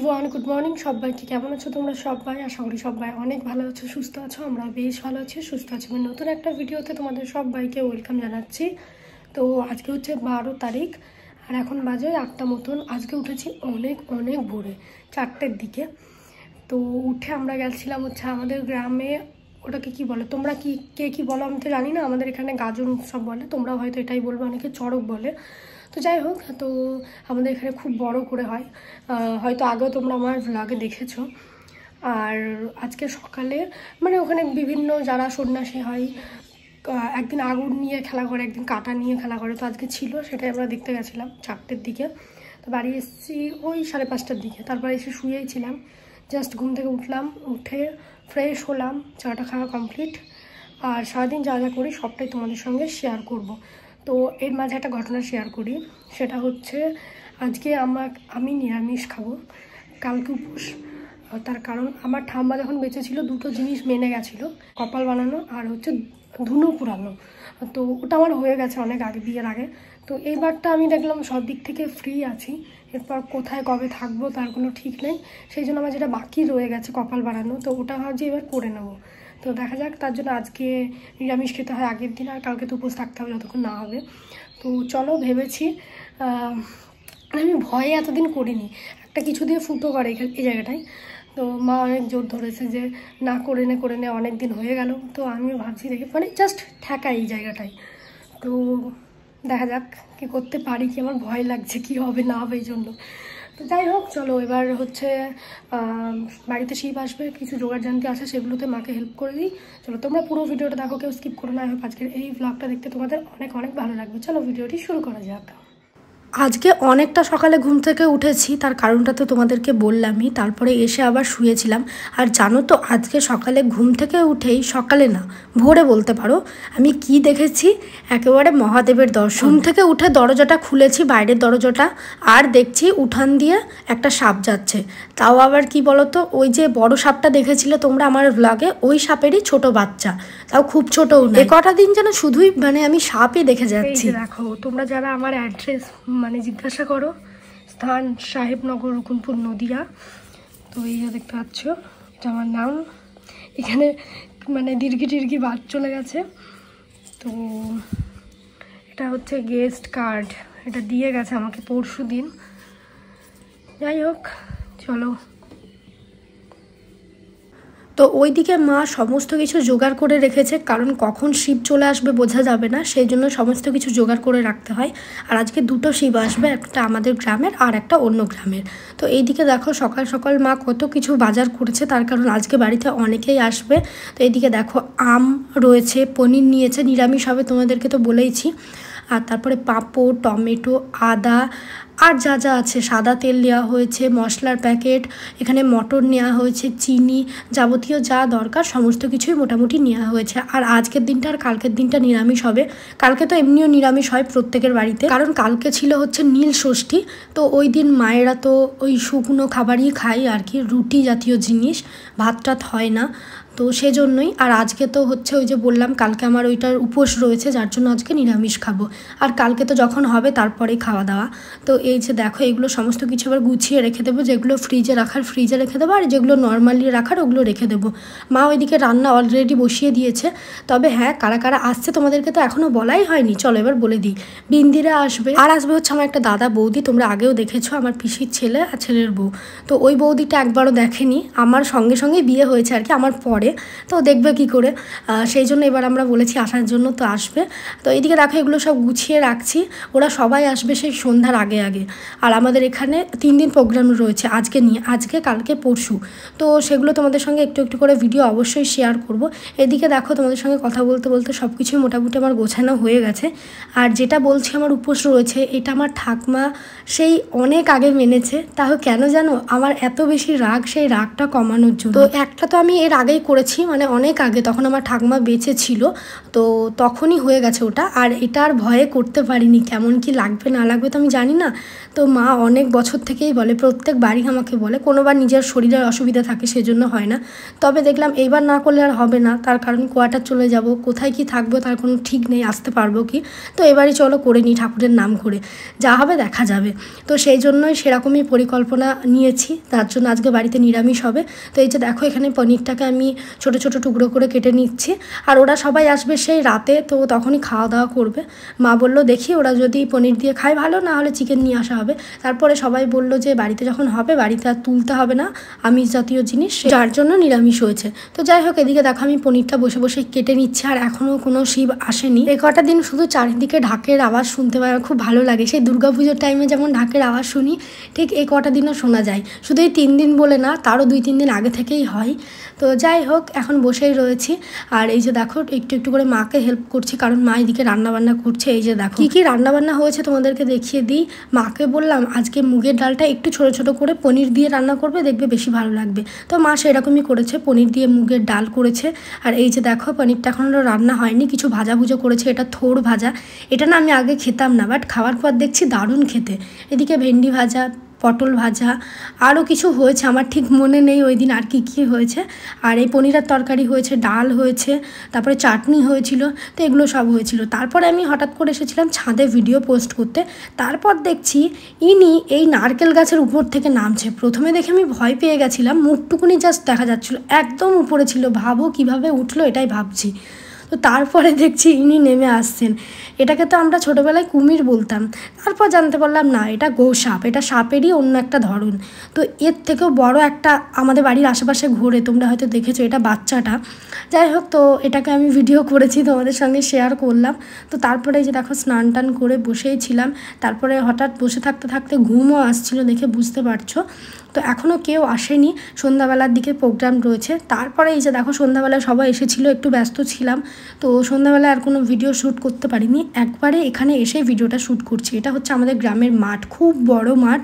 Everyone, good morning সবাইকে। কেমন আছো তোমরা সবাই? আশা করি সবাই অনেক ভালো আছো, সুস্থ আছো। আমরা বেশ ভালো আছি, সুস্থ আছি। আমি নতুন একটা ভিডিওতে তোমাদের সবাইকে ওয়েলকাম জানাচ্ছি। তো আজকে হচ্ছে 12 তারিখ আর এখন বাজে 8টা মতন। আজকে উঠেছি অনেক অনেক ভোরে, 4টের দিকে। তো উঠে আমরা গেছিলাম হচ্ছে আমাদের গ্রামে, ওটাকে কি বলে, তোমরা কে কি বলো আমি তো জানি না। আমাদের এখানে গাজন উৎসব বলে, তোমরা হয়তো এটাই বলবে, অনেকে চড়ক বলে। তো যাই হোক, তো আমাদের এখানে খুব বড় করে হয়, হয়তো আগেও তোমরা আমার ভ্লগে দেখেছো। আর আজকে সকালে মানে ওখানে বিভিন্ন যারা সন্ন্যাসী হয়, একদিন আগুন নিয়ে খেলা করে, একদিন কাঁটা নিয়ে খেলা করে। তো আজকে ছিল, সেটাই আমরা দেখতে গেছিলাম 4টের দিকে। তো বাড়ি এসেছি ওই 5:30টার দিকে। তারপরে এসে শুয়েই ছিলাম, জাস্ট ঘুম থেকে উঠলাম, উঠে ফ্রেশ হলাম, চাটা খাওয়া কমপ্লিট। আর সারাদিন যা যা করি সবটাই তোমাদের সঙ্গে শেয়ার করব। তো এর মাঝে একটা ঘটনা শেয়ার করি, সেটা হচ্ছে আজকে আমি নিরামিষ খাবো, কালকে উপোস। তার কারণ আমার ঠাম্মা যখন বেঁচে ছিল দুটো জিনিস মেনে গেছিলো, কপাল বানানো আর হচ্ছে ধুনো পুরানো। তো ওটা আমার হয়ে গেছে অনেক আগে, বিয়ের আগে। তো এইবারটা আমি দেখলাম সব দিক থেকে ফ্রি আছি, এরপর কোথায় কবে থাকবো তার কোনো ঠিক নেই। সেই জন্য আমার যেটা বাকি রয়ে গেছে কপাল বানানো, তো ওটা ভাবছি এবার করে নেবো। তো দেখা যাক, তার জন্য আজকে নিরামিষ খেতে হয় আগের দিন, আর কালকে তো উপোস থাকতে হবে যতক্ষণ না হবে। তো চলো, ভেবেছি আমি ভয়ে এতদিন করিনি, একটা কিছু দিয়ে ফুটো করে এই জায়গাটায়। তো মা অনেক জোর ধরেছে যে না করে নে, অনেক দিন হয়ে গেল। তো আমিও ভাবছি দেখে মানে জাস্ট ঠেকাই এই জায়গাটায়। তো দেখা যাক কি করতে পারি, কি আমার ভয় লাগছে কি হবে না হবে এই জন্য। তো যাই হোক, চলো এবার হচ্ছে বাড়িতে শিব আসবে, কিছু জোগাড় জানতে আছে, সেগুলোতে মাকে হেল্প করে দিই। চলো তোমরা পুরো ভিডিওটা দেখো, কেউ স্কিপ করো না। আজকের এই ভ্লগটা দেখতে তোমাদের অনেক অনেক ভালো লাগবে। চলো ভিডিওটি শুরু করা যাক। আজকে অনেকটা সকালে ঘুম থেকে উঠেছি, তার কারণটা তো তোমাদেরকে বললামই। তারপরে এসে আবার শুয়েছিলাম। আর জানো তো, আজকে সকালে ঘুম থেকে উঠেই, সকালে না ভোরে বলতে পারো, আমি কি দেখেছি, একেবারে মহাদেবের দর্শন। ঘুম থেকে উঠে দরজাটা খুলেছি, বাইরের দরজাটা, আর দেখছি উঠান দিয়ে একটা সাপ যাচ্ছে। তাও আবার কি বলতো, ওই যে বড় সাপটা দেখেছিলে তোমরা আমার ভ্লগে, ওই সাপেরই ছোট বাচ্চা, তাও খুব ছোটও না। কটা দিন যেন শুধুই মানে আমি সাপই দেখে যাচ্ছি। দেখো তোমরা যারা আমার অ্যাড্রেস মানে জিজ্ঞাসা করো, স্থান সাহেবনগর, রুকুনপুর, নদিয়া। তো এই যে দেখতে পাচ্ছ, এটা আমার নাম। এখানে মানে দীর্ঘি বাদ চলে গেছে। তো এটা হচ্ছে গেস্ট কার্ড, এটা দিয়ে গেছে আমাকে পরশু দিন। যাই হোক, চলো। তো ওইদিকে মা সমস্ত কিছু জোগাড় করে রেখেছে, কারণ কখন শিব চলে আসবে বোঝা যাবে না, সেই জন্য সমস্ত কিছু জোগাড় করে রাখতে হয়। আর আজকে দুটো শিব আসবে, একটা আমাদের গ্রামের আর একটা অন্য গ্রামের। তো এইদিকে দেখো সকাল সকাল মা কত কিছু বাজার করেছে, তার কারণ আজকে বাড়িতে অনেকেই আসবে। তো এইদিকে দেখো আম রয়েছে, পনির নিয়েছে, নিরামিষ হবে তোমাদেরকে তো বলেইছি। আর তারপরে পাঁপড়, টমেটো, আদা, আর যা যা আছে, সাদা তেল নেওয়া হয়েছে, মশলার প্যাকেট, এখানে মটর নেওয়া হয়েছে, চিনি, যাবতীয় যা দরকার সমস্ত কিছুই মোটামুটি নেওয়া হয়েছে। আর আজকের দিনটা আর কালকের দিনটা নিরামিষ হবে। কালকে তো এমনিও নিরামিষ হয় প্রত্যেকের বাড়িতে, কারণ কালকে ছিল হচ্ছে নীল ষষ্ঠী। তো ওই দিন মায়েরা তো ওই শুকনো খাবারই খায় আর কি, রুটি জাতীয় জিনিস, ভাত টাত হয় না। তো সেজন্যই। আর আজকে তো হচ্ছে ওই যে বললাম, কালকে আমার ওইটার উপোস রয়েছে, যার জন্য আজকে নিরামিষ খাবো। আর কালকে তো যখন হবে তারপরেই খাওয়া দাওয়া। তো এই যে দেখো, এগুলো সমস্ত কিছু আবার গুছিয়ে রেখে দেবো, যেগুলো ফ্রিজে রাখার ফ্রিজে রেখে দেবো, আর যেগুলো নর্মালি রাখার ওগুলো রেখে দেবো। মা ওইদিকে রান্না অলরেডি বসিয়ে দিয়েছে। তবে হ্যাঁ, কারা কারা আসছে তোমাদেরকে তো এখনও বলাই হয়নি, চলো এবার বলে দিই। বিন্দিরা আসবে, আর আসবে হচ্ছে আমার একটা দাদা বৌদি, তোমরা আগেও দেখেছো, আমার পিসির ছেলে আর ছেলের বউ। তো ওই বৌদিটা একবারও দেখেনি, আমার সঙ্গে সঙ্গে বিয়ে হয়েছে আর কি, আমার পরে। তো দেখবে কি করে, সেই জন্য এবার আমরা বলেছি আসার জন্য, তো আসবে। তো এইদিকে দেখো এগুলো সব গুছিয়ে রাখছি, ওরা সবাই আসবে সেই সন্ধ্যার আগে আগে। আর আমাদের এখানে 3 দিন প্রোগ্রাম রয়েছে আজকে নিয়ে, আজকে কালকে পরশু। তো সেগুলো তোমাদের সঙ্গে একটু একটু করে ভিডিও অবশ্যই শেয়ার করব। এদিকে দেখো তোমাদের সঙ্গে কথা বলতে বলতে সব কিছুই মোটামুটি আমার গোছানো হয়ে গেছে। আর যেটা বলছি আমার উপোস রয়েছে, এটা আমার ঠাকমা সেই অনেক আগে মেনেছে। তাহলে কেন জানো, আমার এত বেশি রাগ, সেই রাগটা কমানোর জন্য। তো একটা তো আমি এর আগেই করেছি, মানে অনেক আগে, তখন আমার ঠাকুমা বেঁচে ছিল, তো তখনই হয়ে গেছে ওটা। আর এটা আর ভয়ে করতে পারিনি, কেমন কি লাগবে না লাগবে তো আমি জানি না। তো মা অনেক বছর থেকেই বলে, প্রত্যেক বাড়ি আমাকে বলে, কোনোবার নিজের শরীরের অসুবিধা থাকে সেজন্য হয় না। তবে দেখলাম এইবার না করলে আর হবে না, তার কারণ কোয়ার্টার চলে যাব, কোথায় কি থাকবো তার কোনো ঠিক নেই, আসতে পারবো কি। তো এবারই চলো করে নিই ঠাকুরের নাম করে, যা হবে দেখা যাবে। তো সেই জন্যই সেরকমই পরিকল্পনা নিয়েছি, তার জন্য আজকে বাড়িতে নিরামিষ হবে। তো এই যে দেখো এখানে পনিরটাকে আমি ছোট ছোট টুকরো করে কেটে নিচ্ছি। আর ওরা সবাই আসবে সেই রাতে, তো তখনই খাওয়া দাওয়া করবে। মা বলল দেখি ওরা যদি পনির দিয়ে খায় ভালো, না হলে চিকেন নিয়ে আসা হবে। তারপরে সবাই বলল যে বাড়িতে যখন হবে বাড়িতে আর তুলতে হবে না আমিষ জাতীয় জিনিস, যার জন্য নিরামিষ হয়েছে। তো যাই হোক, এদিকে দেখো আমি পনিরটা বসে বসে কেটে নিচ্ছি, আর এখনও কোনো শিব আসেনি। এই কটা দিন শুধু চারিদিকে ঢাকের আওয়াজ শুনতে পাই, খুব ভালো লাগে। সেই দুর্গাপুজোর টাইমে যেমন ঢাকের আওয়াজ শুনি, ঠিক এই কটা দিনও শোনা যায়। শুধু এই 3 দিন বলে না, তারও 2-3 দিন আগে থেকেই হয়। তো যাই হোক, এখন বসেই রয়েছি। আর এই যে দেখো একটু একটু করে মাকে হেল্প করছি, কারণ মা এদিকে রান্নাবান্না করছে। এই যে দেখো কী রান্নাবান্না হয়েছে তোমাদেরকে দেখিয়ে দিই। মাকে বললাম আজকে মুগের ডালটা একটু ছোট ছোট করে পনির দিয়ে রান্না করবে, দেখবে বেশি ভালো লাগবে। তো মা সেরকমই করেছে, পনির দিয়ে মুগের ডাল করেছে। আর এই যে দেখো পনিরটা এখনও রান্না হয়নি, কিছু ভাজাভুজো করেছে। এটা থোড় ভাজা, এটা না আমি আগে খেতাম না, বাট খাওয়ার পর দেখছি দারুণ খেতে। এদিকে ভেন্ডি ভাজা, পটল ভাজা, আরও কিছু হয়েছে, আমার ঠিক মনে নেই ওই দিন আর কি হয়েছে। আর এই পনিরের তরকারি হয়েছে, ডাল হয়েছে, তারপরে চাটনি হয়েছিল। তো এগুলো সব হয়েছিল। তারপরে আমি হঠাৎ করে এসেছিলাম ছাদে ভিডিও পোস্ট করতে। তারপর দেখছি ইনি এই নারকেল গাছের উপর থেকে নামছে। প্রথমে দেখে আমি ভয় পেয়ে গেছিলাম, মুখটুকুনি জাস্ট দেখা যাচ্ছিলো, একদম উপরে ছিল। ভাবো কিভাবে উঠলো, এটাই ভাবছি। তো তারপরে দেখছি ইনি নেমে আসছেন। এটাকে তো আমরা ছোটোবেলায় কুমির বলতাম, তারপর জানতে পারলাম না, এটা গোসাপ, এটা সাপেরই অন্য একটা ধরন। তো এর থেকেও বড় একটা আমাদের বাড়ির আশেপাশে ঘোরে, তোমরা হয়তো দেখেছো, এটা বাচ্চাটা। যাই হোক, তো এটাকে আমি ভিডিও করেছি, তোমাদের সঙ্গে শেয়ার করলাম। তো তারপরে যে দেখো স্নান টান করে বসেই ছিলাম। তারপরে হঠাৎ বসে থাকতে থাকতে ঘুমও আসছিল, দেখে বুঝতে পারছো। তো এখনও কেউ আসেনি, সন্ধ্যাবেলার দিকে প্রোগ্রাম রয়েছে। তারপরে এই যে দেখো সন্ধ্যাবেলায় সবাই এসেছিলো, একটু ব্যস্ত ছিলাম, তো সন্ধ্যাবেলায় আর কোনো ভিডিও শ্যুট করতে পারিনি। একবারে এখানে এসে ভিডিওটা শ্যুট করছি। এটা হচ্ছে আমাদের গ্রামের মাঠ, খুব বড় মাঠ।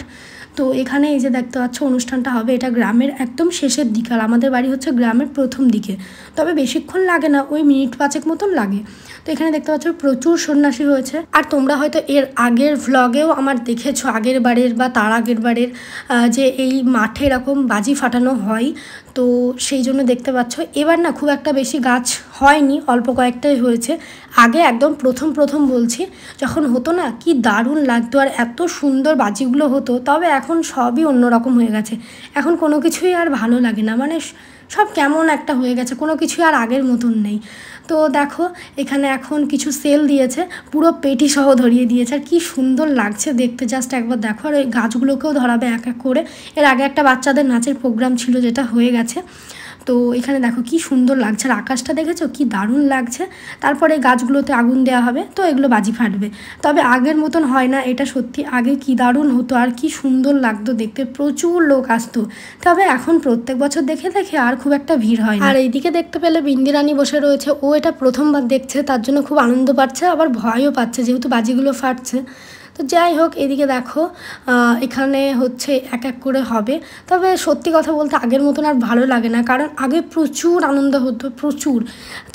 তো এখানে এই যে দেখতে পাচ্ছ অনুষ্ঠানটা হবে, এটা গ্রামের একদম শেষের দিকে। আর আমাদের বাড়ি হচ্ছে গ্রামের প্রথম দিকে, তবে বেশিক্ষণ লাগে না, ওই মিনিট 5 মতন লাগে। তো এখানে দেখতে পাচ্ছ প্রচুর সন্ন্যাসী হয়েছে। আর তোমরা হয়তো এর আগের ভ্লগেও আমার দেখেছো, আগের বারের বা তার আগের বারের, যে এই মাঠে এরকম বাজি ফাটানো হয়। তো সেই জন্য দেখতে পাচ্ছ এবার না খুব একটা বেশি গাছ হয়নি, অল্প কয়েকটাই হয়েছে। আগে একদম প্রথম বলছি, যখন হতো না কি দারুণ লাগতো, আর এত সুন্দর বাজিগুলো হতো। তবে এখন সবই অন্যরকম হয়ে গেছে, এখন কোনো কিছুই আর ভালো লাগে না, মানে সব কেমন একটা হয়ে গেছে, কোনো কিছুই আর আগের মতন নেই। তো দেখো এখানে এখন কিছু সেল দিয়েছে, পুরো পেটি সহ ধরিয়ে দিয়েছে, আর কি সুন্দর লাগছে দেখতে, জাস্ট একবার দেখো। আর ওই গাছগুলোকেও ধরাবে এক এক করে। এর আগে একটা বাচ্চাদের নাচের প্রোগ্রাম ছিল, যেটা হয়ে গেছে। তো এখানে দেখো কি সুন্দর লাগছে, আর আকাশটা দেখেছো কি দারুণ লাগছে। তারপরে গাছগুলোতে আগুন দেওয়া হবে, তো এগুলো বাজি ফাটবে। তবে আগের মতন হয় না, এটা সত্যি আগে কি দারুণ হতো, আর কি সুন্দর লাগতো দেখতে, প্রচুর লোক আসতো। তবে এখন প্রত্যেক বছর দেখে দেখে আর খুব একটা ভিড় হয় না। আর এইদিকে দেখতে পেলে বিন্দিরানি বসে রয়েছে, ও এটা প্রথমবার দেখছে, তার জন্য খুব আনন্দ পাচ্ছে, আবার ভয়ও পাচ্ছে যেহেতু বাজিগুলো ফাটছে। তো যাই হোক, এদিকে দেখো এখানে হচ্ছে এক এক করে হবে। তবে সত্যি কথা বলতে আগের মতন আর ভালো লাগে না, কারণ আগে প্রচুর আনন্দ হতো, প্রচুর।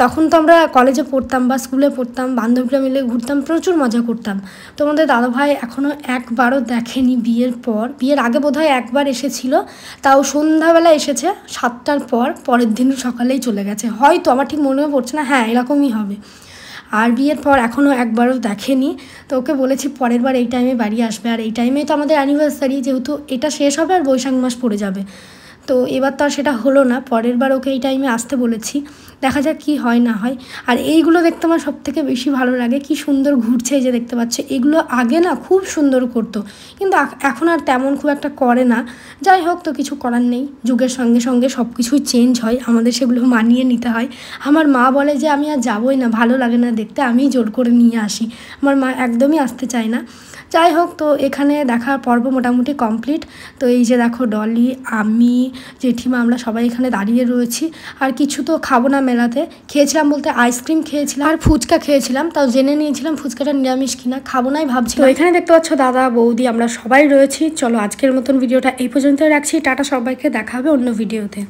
তখন তো আমরা কলেজে পড়তাম বা স্কুলে পড়তাম, বান্ধবীরা মিলে ঘুরতাম, প্রচুর মজা করতাম। তোমাদের দাদাভাই এখনও একবারও দেখেনি বিয়ের পর। বিয়ের আগে বোধহয় একবার এসেছিল, তাও সন্ধ্যাবেলা এসেছে 7টার পর, পরের দিন সকালেই চলে গেছে হয়তো, আমার ঠিক মনেও পড়ছে না, হ্যাঁ এরকমই হবে। আর বিয়ের পর এখনও একবারও দেখেনি। তো ওকে বলেছি পরের বার এই টাইমে বাড়ি আসবে, আর এই টাইমেই তো আমাদের অ্যানিভার্সারি, যেহেতু এটা শেষ হবে আর বৈশাখ মাস পড়ে যাবে। তো এবার তো আর সেটা হলো না, পরের বার ওকে এই টাইমে আসতে বলেছি, দেখা যাক কি হয় না হয়। আর এইগুলো দেখতে আমার সবথেকে বেশি ভালো লাগে, কি সুন্দর ঘুরছে, এই যে দেখতে পাচ্ছে। এগুলো আগে না খুব সুন্দর করতো, কিন্তু এখন আর তেমন খুব একটা করে না। যাই হোক, তো কিছু করার নেই, যুগের সঙ্গে সঙ্গে সব কিছুই চেঞ্জ হয়, আমাদের সেগুলো মানিয়ে নিতে হয়। আমার মা বলে যে আমি আর যাবোই না, ভালো লাগে না দেখতে, আমিই জোর করে নিয়ে আসি। আমার মা একদমই আসতে চায় না। যাই হোক, তো এখানে দেখার পর্ব মোটামুটি কমপ্লিট। তো এই যে দেখো ডলি, আমি, জেঠিমা, আমরা সবাই এখানে দাঁড়িয়ে রয়েছি। আর কিছু তো খাবো না মেলাতে, খেয়েছিলাম বলতে আইসক্রিম খেয়েছিলাম আর ফুচকা খেয়েছিলাম, তাও জেনে নিয়েছিলাম ফুচকাটা নিরামিষ কিনা, খাবো নাই ভাবছি। তো এখানে দেখতে পাচ্ছ দাদা বৌদি, আমরা সবাই রয়েছি। চলো আজকের মতন ভিডিওটা এই পর্যন্ত রাখছি, টাটা সবাইকে, দেখা হবে অন্য ভিডিওতে।